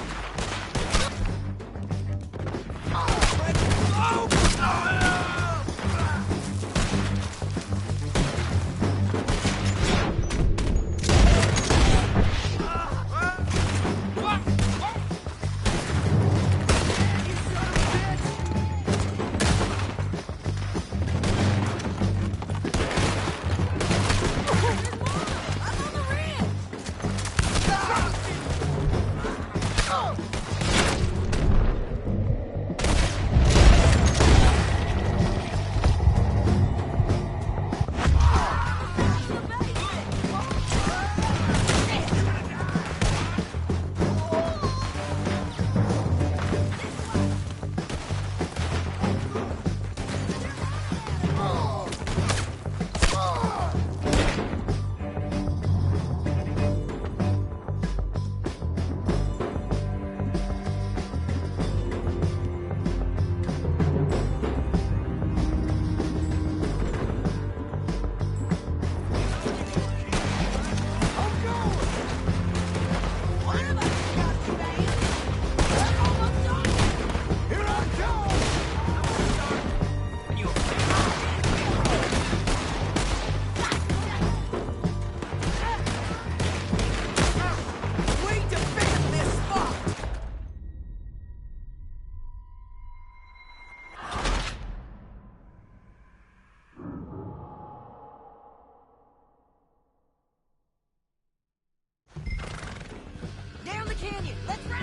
Down the canyon. Let's ride.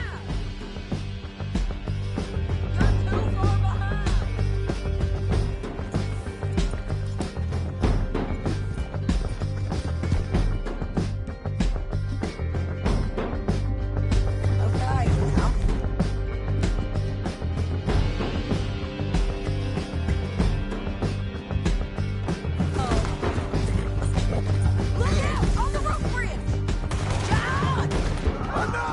You're too far behind. Okay, now. Look out! On the rope bridge! John! Oh no!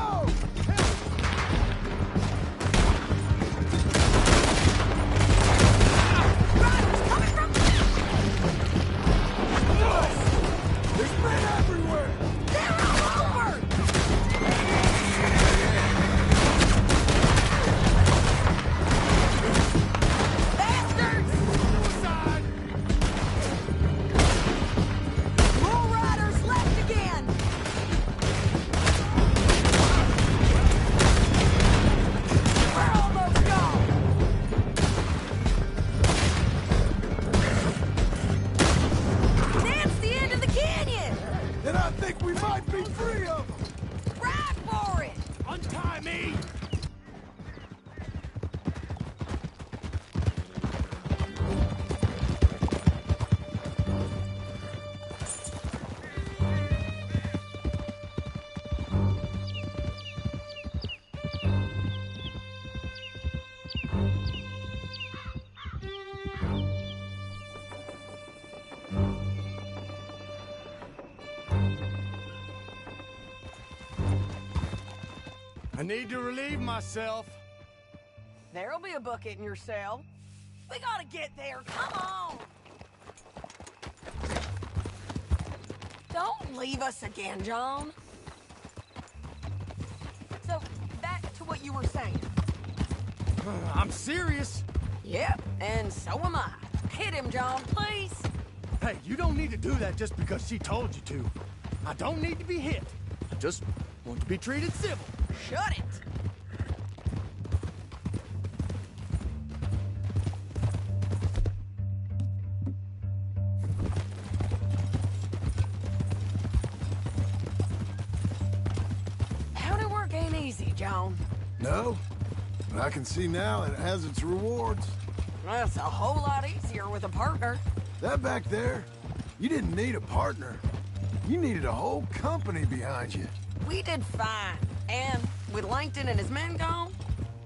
Riders coming from... There's men everywhere! They're all over! Bastards! Suicide! More riders left again! We're almost gone! That's the end of the canyon! Then I think we might be free of them! Ride for it! Untie me! I need to relieve myself. There'll be a bucket in your cell. We gotta get there, come on! Don't leave us again, John. So, back to what you were saying. I'm serious. Yep, and so am I. Hit him, John, please. Hey, you don't need to do that just because she told you to. I don't need to be hit. I just want to be treated civil. Shut it! Howdy work ain't easy, John. No, but I can see now it has its rewards. That's a whole lot easier with a partner. That back there, you didn't need a partner. You needed a whole company behind you. We did fine. And with Langton and his men gone,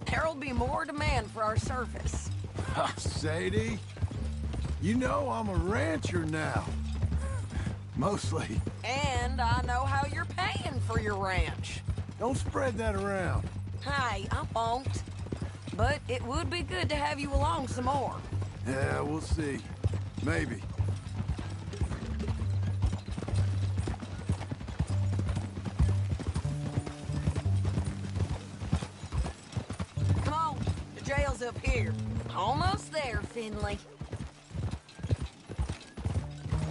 there'll be more demand for our service. Sadie, you know I'm a rancher now. Mostly. And I know how you're paying for your ranch. Don't spread that around. Hey, I won't. But it would be good to have you along some more. Yeah, we'll see. Maybe. Come on, the jail's up here. Almost there, Finley.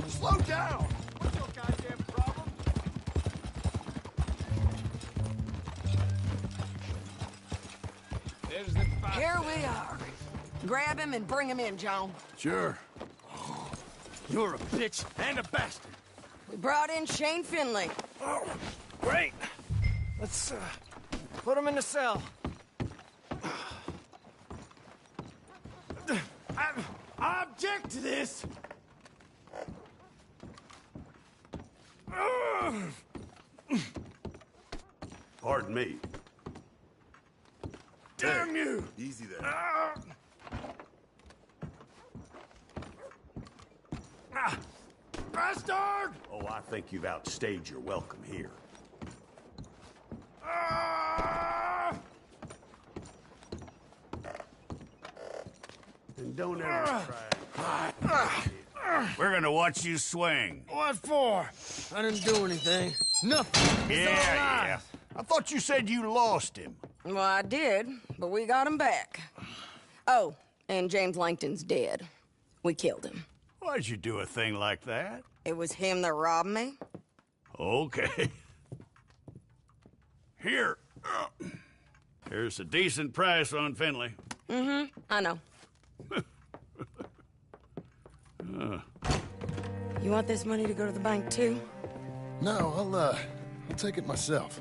Slow down! What's your goddamn problem? Here we are. Grab him and bring him in, John. Sure. You're a bitch and a bastard. We brought in Shane Finley. Oh, great. Let's, put him in the cell. I object to this. Pardon me. Damn you! Easy there. Bastard! Oh, I think you've outstayed your welcome here. And don't ever try. We're gonna watch you swing. What for? I didn't do anything. Nothing. It's all lies. I thought you said you lost him. Well, I did, but we got him back. Oh, and James Langton's dead. We killed him. Why'd you do a thing like that? It was him that robbed me. Okay. Here. Here's a decent price on Finley. Mm-hmm, I know. You want this money to go to the bank, too? No, I'll take it myself.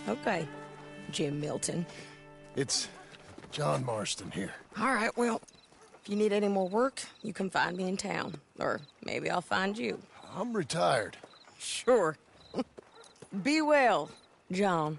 Okay, Jim Milton. It's John Marston here. All right, well, if you need any more work, you can find me in town. Or maybe I'll find you. I'm retired. Sure. Be well, John.